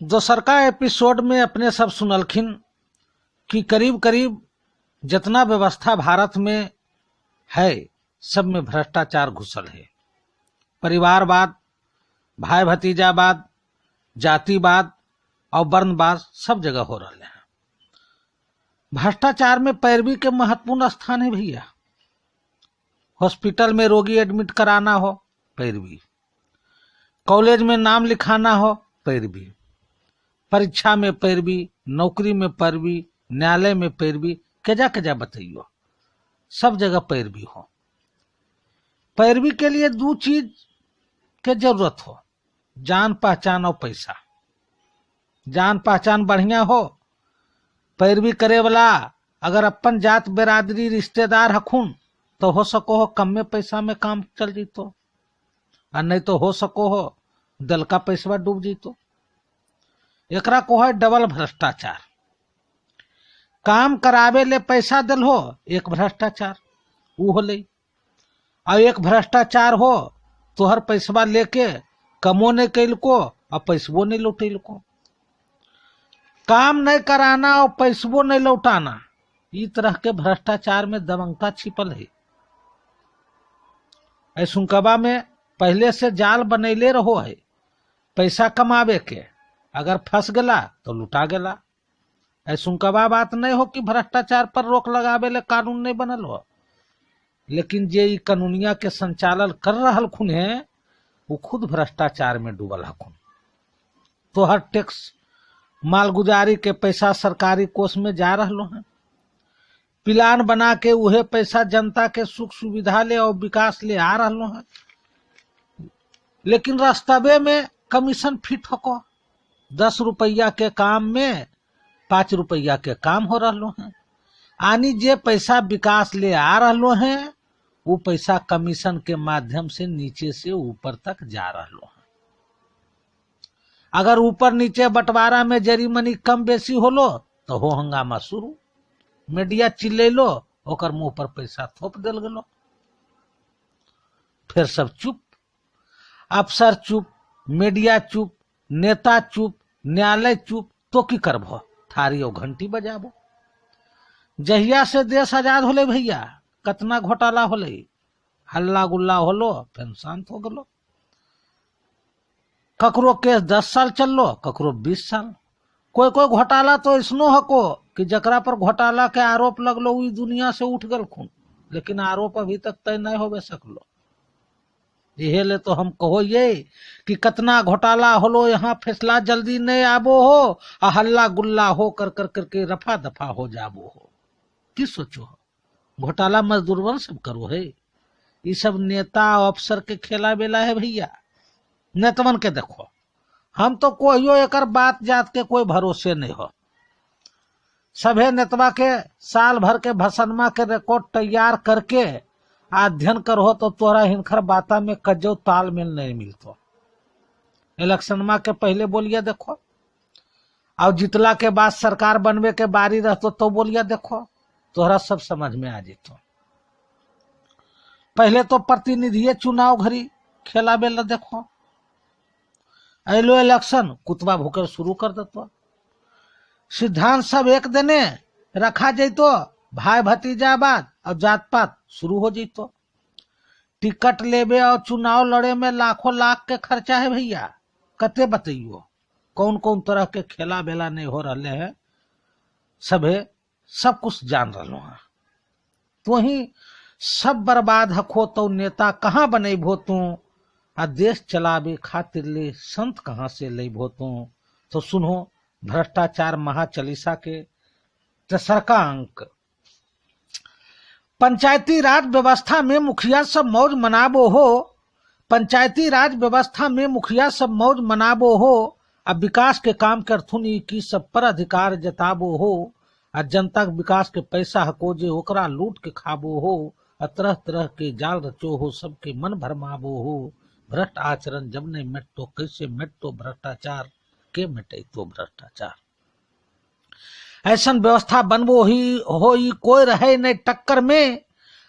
दोसरका एपिसोड में अपने सब सुनलखिन कि करीब करीब जितना व्यवस्था भारत में है सब में भ्रष्टाचार घुसल है। परिवारवाद, भाई भतीजावाद, जातिवाद और वर्णवाद सब जगह हो रहे हैं। भ्रष्टाचार में पैरवी के महत्वपूर्ण स्थान है भैया। हॉस्पिटल में रोगी एडमिट कराना हो, पैरवी। कॉलेज में नाम लिखाना हो, पैरवी। परीक्षा में पैरवी, नौकरी में पैरवी, न्यायालय में पैरवी, केजा केजा बताइयो, सब जगह पैरवी हो। पैरवी के लिए दो चीज के जरूरत हो, जान पहचान और पैसा। जान पहचान बढ़िया हो, पैरवी करे वाला अगर अपन जात बिरादरी रिश्तेदार हखुन तो हो सको हो कम में पैसा में काम चल जीतो, और नहीं तो हो सको हो दल का पैसा डूब जीतो। एकरा को है डबल भ्रष्टाचार। काम करावे ले पैसा दल हो, एक भ्रष्टाचार वो हो ले, और एक भ्रष्टाचार हो तोहर पैसवा लेके कमो नहीं कैल को और पैसबो नहीं लौटेल को। काम नहीं कराना और पैसबो नहीं लौटाना, इस तरह के भ्रष्टाचार में दबंगता छिपल है। ऐसुकबा में पहले से जाल बनैले रहो है पैसा कमावे के, अगर फंस गला तो लुटा गला। ऐसुकबा बात नहीं हो कि भ्रष्टाचार पर रोक लगावे ले कानून नहीं बनल हो, लेकिन जे कानूनिया के संचालन कर रहल खुन है वो खुद भ्रष्टाचार में डूबल हखुन। तो हर टैक्स मालगुजारी के पैसा सरकारी कोष में जा रहा है। प्लान बना के उहे पैसा जनता के सुख सुविधा ले और विकास ले आ रहा है, लेकिन रास्तवे में कमीशन फिट हो। 10 रुपया के काम में 5 रुपया के काम हो रहा है। आनी जे पैसा विकास ले आ रहा है वो पैसा कमीशन के माध्यम से नीचे से ऊपर तक जा रहा है। अगर ऊपर नीचे बंटवारा में जरीमनी कम बेसी होलो तो हो हंगामा शुरू। मीडिया चिल्लेलो, ओकर मुंह पर पैसा थोप दिल गलो, फिर सब चुप। अफसर चुप, मीडिया चुप, नेता चुप, न्यायालय चुप, तो की करबो? थारी और घंटी बजाबो। जहिया से देश आजाद होले भैया कतना घोटाला होले, हल्ला गुल्ला होलो, फिर शांत हो गलो। ककरो केस 10 साल चललो, ककरो 20 साल। कोई कोई घोटाला तो इसनो हको कि जकरा पर घोटाला के आरोप लगलो वही दुनिया से उठ गल खून, लेकिन आरोप अभी तक तय नहीं होवे सकलो। यही ले तो हम कहो ये कि कतना घोटाला होलो, यहाँ फैसला जल्दी नहीं आबो हो, आ हल्ला गुल्ला हो कर कर करके रफा दफा हो जाबो हो। की सोचो हो? घोटाला मजदूर सब करो है। ये सब नेता अफसर के खेला बेला है भैया। नेतवन के देखो, हम तो कोहियो एकर बात जात के कोई भरोसे नहीं हो। सभे नेतवा के साल भर के भसनमा के रिकॉर्ड तैयार करके अध्ययन करो तो तोरा हिनखर बाता में कजो तालमेल नहीं मिलतो। इलेक्शनमा के पहले बोलिया देखो, और जितला के बाद सरकार बनवे के बारी रहतो तो बोलिया देखो, तोहरा सब समझ में आ जेतो। पहले तो प्रतिनिधि चुनाव घड़ी खेला बेला देखो, अलो इलेक्शन कुतवा भूकर शुरू कर देतो। सिद्धांत सब एक दिने रखा जैतो, भाई भतीजावाद और जात पात शुरू हो जैतो। टिकट लेबे और चुनाव लड़े में लाखों लाख के खर्चा है भैया। कते बताइयो कौन कौन तरह के खेला बेला नहीं हो रहे हैं, सभे सब कुछ जान रहा है। तो ही सब बर्बाद हखो तो नेता कहाँ बनेबो तू, आ देश चलावे खातिर ले संत कहाँ से लेबो तू। तो सुनो भ्रष्टाचार महाचालीसा के 3 अंक। पंचायती राज व्यवस्था में मुखिया सब मौज मनाबो हो, पंचायती राज व्यवस्था में मुखिया सब मौज मनाबो हो, अब विकास के काम करथुन की सब पर अधिकार जताबो हो, आ जनता के विकास के पैसा हको जे ओकरा लूट के खाबो हो, आ तरह तरह के जाल रचो हो, सबके मन भरमाबो हो। भ्रष्ट आचरण जब नहीं मिटतो कैसे मिटतो भ्रष्टाचार, के मिटे तो भ्रष्टाचार। ऐसन व्यवस्था बनबो ही हो कोई रहे नहीं टक्कर में,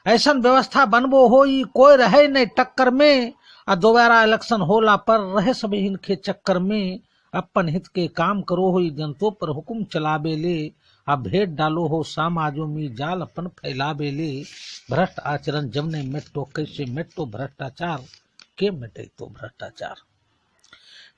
ऐसन व्यवस्था बनबो हो कोई रहे नहीं टक्कर में, आ दोबारा इलेक्शन होला पर रहे सब इनके चक्कर में, अपन हित के काम करो हो, जनतों पर हुकुम चलाबे ले, अब भेद डालो हो समाजों में जाल अपन फैलाबे ले। भ्रष्ट आचरण जब ने मिटो, कैसे मिटो भ्रष्टाचार, के मिटे तो भ्रष्टाचार।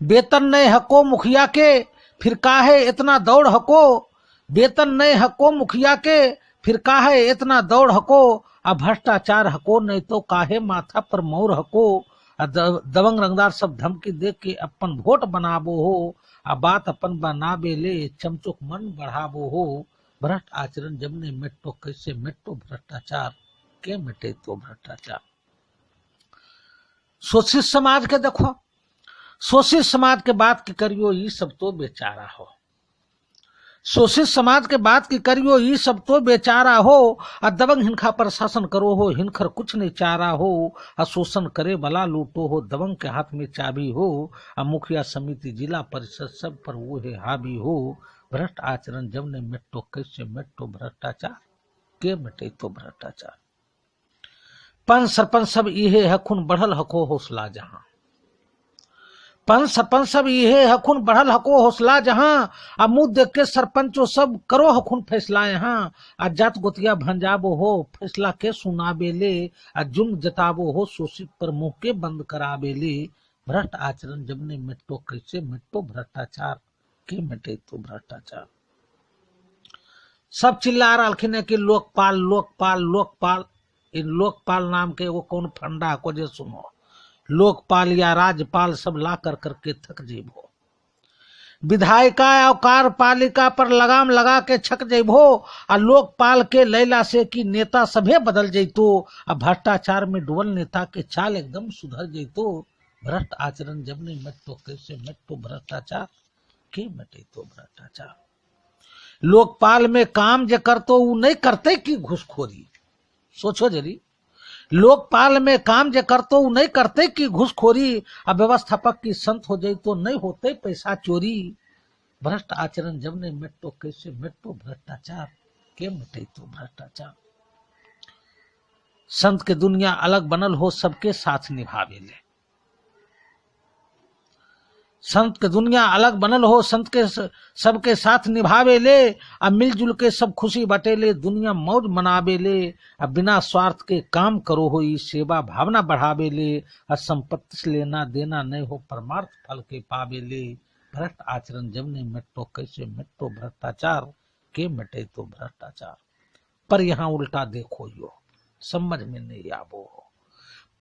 वेतन नए हको मुखिया के, फिर काहे इतना दौड़ हको, वेतन नए हको मुखिया के, फिर काहे इतना दौड़ हको, अब भ्रष्टाचार हको नहीं तो काहे माथा पर मोर हको। दबंग रंगदार सब धमकी दे के अपन वोट बनाबो हो, अब बात अपन बनाबे ले चमचुक मन बढ़ाबो हो। भ्रष्ट आचरण जब ने मिटो, कैसे मिटो भ्रष्टाचार, के मिटे तो भ्रष्टाचार। शोषित समाज के देखो, शोषित समाज के बात की करियो ये सब तो बेचारा हो, शोषित समाज के बात की करियो ये सब तो बेचारा हो। आ दबंग हिनखा पर शासन करो हो, हिनखर कुछ नहीं चारा हो। आ शोषण करे भला लूटो हो, दबंग के हाथ में चाबी हो। आ मुखिया समिति जिला परिषद सब पर वो है हावी हो। भ्रष्ट आचरण जब ने मिटो, कैसे मिटो भ्रष्टाचार, के मिटे तो भ्रष्टाचार। पंच सरपंच सब इहे हखुन बढ़ल हको हौसला जहां, पंच सरपंच सब इहे हखुन बढ़ल हको हौसला जहां। आ मुंह देख के सरपंचो सब करो हखुन फैसला यहाँ। आ जात गोतिया भंजाबो हो, फैसला के सुनाबे ले। आ जुर्म जताबो हो, शोषित पर मुंह के बंद कराबे ले। भ्रष्ट आचरण जब ने मिटो, कैसे मिटो भ्रष्टाचार, के मिटे तो भ्रष्टाचार। सब चिल्ला रखिन है कि लोकपाल लोकपाल लोकपाल। इन लोकपाल नाम के वो कौन फंडा को जे सुनो, लोकपाल या राज्यपाल सब ला कर करके थक जेबो। विधायिका और कार्यपालिका पर लगाम लगा के छक जेबो। आ लोकपाल के लैला से कि नेता सभे बदल जैतो। आ भ्रष्टाचार में डुबल नेता के चाल एकदम सुधर जैतो। भ्रष्ट आचरण जब नहीं मिटतो, कैसे मिटतो भ्रष्टाचार, के मिटे तो भ्रष्टाचार। लोकपाल में काम जे करतो वो नहीं करते कि घुसखोरी, सोचो जरी। लोकपाल में काम जे करतो वो नहीं करते कि घुसखोरी। अब व्यवस्थापक की संत हो जाए तो नहीं होते पैसा चोरी। भ्रष्ट आचरण जब ने मिटो, कैसे मिटो भ्रष्टाचार, के मिटे तो भ्रष्टाचार। संत के दुनिया अलग बनल हो, सबके साथ निभावे ले। संत के दुनिया अलग बनल हो, संत के सबके साथ निभावे ले। अब मिलजुल के सब खुशी बटे ले, दुनिया मौज मनावे ले। अब बिना स्वार्थ के काम करो हो, सेवा भावना बढ़ावे ले। अब संपत्ति से लेना देना नहीं हो, परमार्थ फल के पावे ले। भ्रष्ट आचरण जब ने मिटो, कैसे मिटो भ्रष्टाचार, के मिटे तो भ्रष्टाचार। पर यहाँ उल्टा देखो यो, समझ में नहीं आबो हो।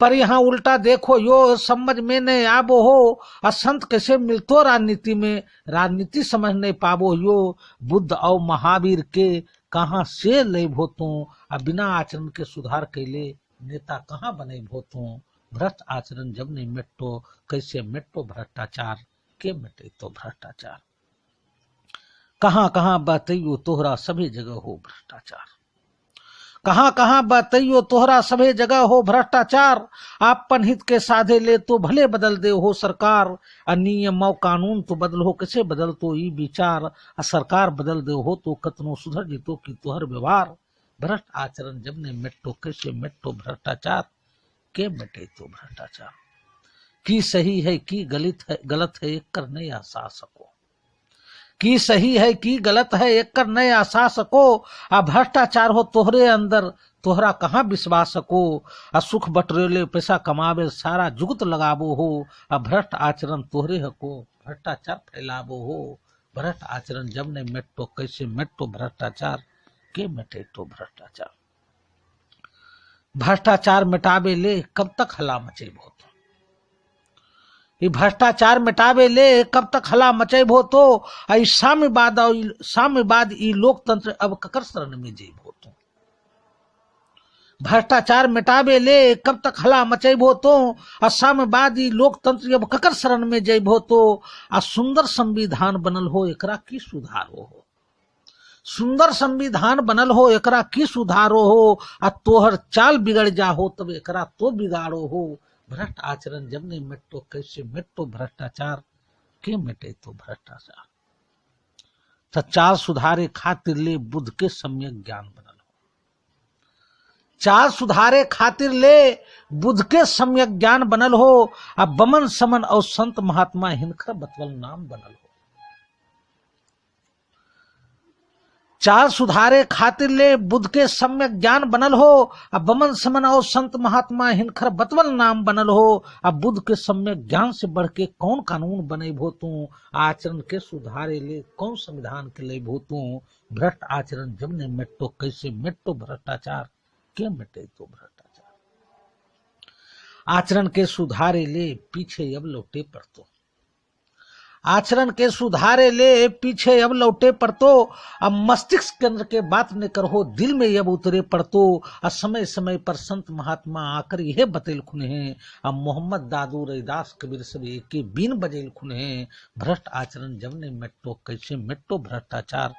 पर यहाँ उल्टा देखो यो, समझ में नहीं आबो हो। असंत कैसे मिलतो राजनीति में, राजनीति समझ नहीं पाबो यो। बुद्ध और महावीर के कहाँ से ले भोतो, अब बिना आचरण के सुधार के लिए नेता कहाँ बने भोतो। भ्रष्ट आचरण जब नहीं मिटो, कैसे मिटो भ्रष्टाचार, के मिटे तो भ्रष्टाचार। कहाँ कहाँ बतइयो तोहरा सभी जगह हो भ्रष्टाचार, कहाँ कहाँ बतइयो तोहरा सभे जगह हो भ्रष्टाचार। आपन हित के साधे ले तो भले बदल दे हो सरकार। नियम और कानून तो बदल हो, कैसे बदल तो ई विचार। सरकार बदल दे हो तो कतनो सुधर जीतो की तोहर व्यवहार। भ्रष्ट आचरण जब ने मिटो, कैसे मिटो भ्रष्टाचार, के मिटे तो भ्रष्टाचार। की सही है की गलत है एक कर नहीं आसा सको, की सही है की गलत है एक कर नए आसा सको। आ भ्रष्टाचार हो तोहरे अंदर, तोहरा कहाँ विश्वास सको। आ सुख बटरेले पैसा कमावे सारा जुगत लगाबो हो। आ भ्रष्ट आचरण तोहरे हको, भ्रष्टाचार फैलाबो हो। भ्रष्ट आचरण जब ने मिटो, कैसे मिटो भ्रष्टाचार, के मिटे तो भ्रष्टाचार। भ्रष्टाचार मिटाबे ले कब तक हला मचेबो, भ्रष्टाचार मिटावे ले कब तक हला मचेबो तो। साम्यवाद ई लोकतंत्र अब ककर शरण में जेबो तो। भ्रष्टाचार मिटावे ले कब तक हला मचेबो तो। साम्यवाद ई लोकतंत्र अब ककर शरण में जेबो तो। सुंदर संविधान बनल हो, एकरा की सुधारो हो। सुंदर संविधान बनल हो, एकरा की सुधारो हो। तोहर चाल बिगड़ जा हो, तब एकरा तो बिगाड़ो हो। भ्रष्ट आचरण जब नहीं मिटो, कैसे मिटो भ्रष्टाचार, के मिटे तो भ्रष्टाचार। चाल सुधारे खातिर ले बुद्ध के सम्यक ज्ञान बनल हो। चार सुधारे खातिर ले बुध के सम्यक ज्ञान बनल हो, अब बमन समन और संत महात्मा हिनकर बतवल नाम बनल हो। चार सुधारे खातिर ले बुध के सम्यक ज्ञान बनल हो, अब बमन समन और संत महात्मा हिनकर बतवल नाम बनल हो। अब बुध के सम्यक ज्ञान से बढ़ के कौन कानून बने भो तू, आचरण के सुधारे ले कौन संविधान के ले भो तू। भ्रष्ट आचरण जब ने मिटो, कैसे मिटो भ्रष्टाचार, के मिटे तो भ्रष्टाचार। आचरण के सुधारे ले पीछे अब लौटे पर तो, आचरण के सुधारे ले पीछे अब लौटे पर तो। अब मस्तिष्क केंद्र के बात न करो, दिल में अब उतरे पर तो। अब समय समय पर संत महात्मा आकर यह बतेल खुने हैं, अब मोहम्मद दादू रैदास कबीर सब एक बीन बजेल खुने हैं। भ्रष्ट आचरण जब ने मिटो, कैसे मिटो भ्रष्टाचार,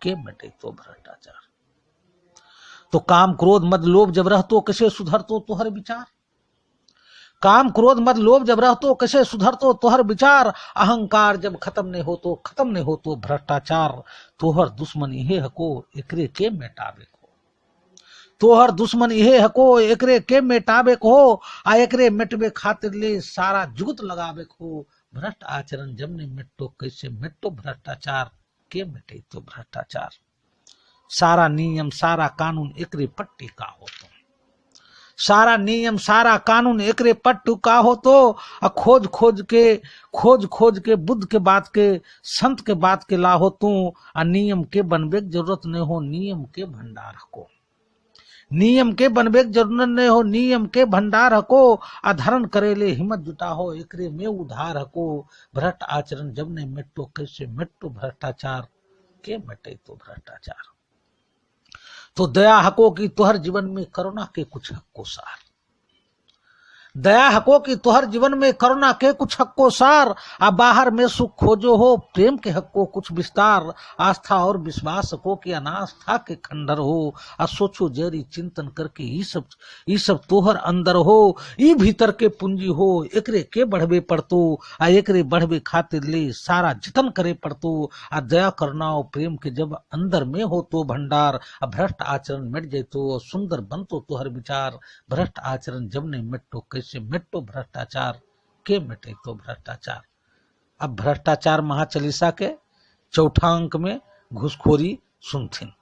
के मिटे तो भ्रष्टाचार। तो काम क्रोध मद लोभ जब रहतो, कैसे सुधरतो तोहर विचार। काम क्रोध मद लोभ जब रहतो, कैसे सुधरतो तोहर विचार। अहंकार जब खत्म नहीं हो तो, खत्म नहीं हो तो भ्रष्टाचार। तोहर दुश्मन इहे हको, एकरे के मेटाबे को। तोहर दुश्मन इहे हको, एकरे के मेटाबे को। आ एकरे मिटबे खातिर ले सारा जुगत लगाबे को। भ्रष्ट आचरण जब ने मिटो, कैसे मिटो भ्रष्टाचार, के मिटे तो भ्रष्टाचार। सारा नियम सारा कानून एकरे पट्टी का हो तो, सारा नियम सारा कानून एकरे पट्टू का हो तो। खोज खोज के बुद्ध के बात के, संत के बात के ला हो तू। नियम के बनबे की जरूरत नहीं हो, नियम के भंडार को। नियम के बनबे की जरूरत नहीं हो, नियम के भंडार को। अधरण करेले हिम्मत जुटा हो, एकरे में उधार को। भ्रष्ट आचरण जब ने मिटो, कैसे मिटो भ्रष्टाचार, के मिटे तो भ्रष्टाचार। तो दया हको की तुहर जीवन में, करुणा के कुछ हक्को सार। दया हको की तुहर जीवन में, करुणा के कुछ हक्को सार। आ बाहर में सुख खोजो हो, प्रेम के हक्को कुछ विस्तार। आस्था और विश्वास को कि अनास्था के खंडर हो। आ सोचो जरी चिंतन करके ई सब तोहर अंदर हो। ई भीतर के पूंजी हो, एकरे के बढ़बे पड़तो। आ एकरे बढ़बे खातिर ले सारा जतन करे पड़तो। आ दया करुणा और प्रेम के जब अंदर में हो तो भंडार। आ भ्रष्ट आचरण मिट जैतो, सुंदर बनतो तोहर विचार। भ्रष्ट आचरण जब ने मिटो, कैसे मिटो भ्रष्टाचार, के मिटे तो भ्रष्टाचार। अब भ्रष्टाचार महाचालीसा के चौथा अंक में घूसखोरी सुनथिन।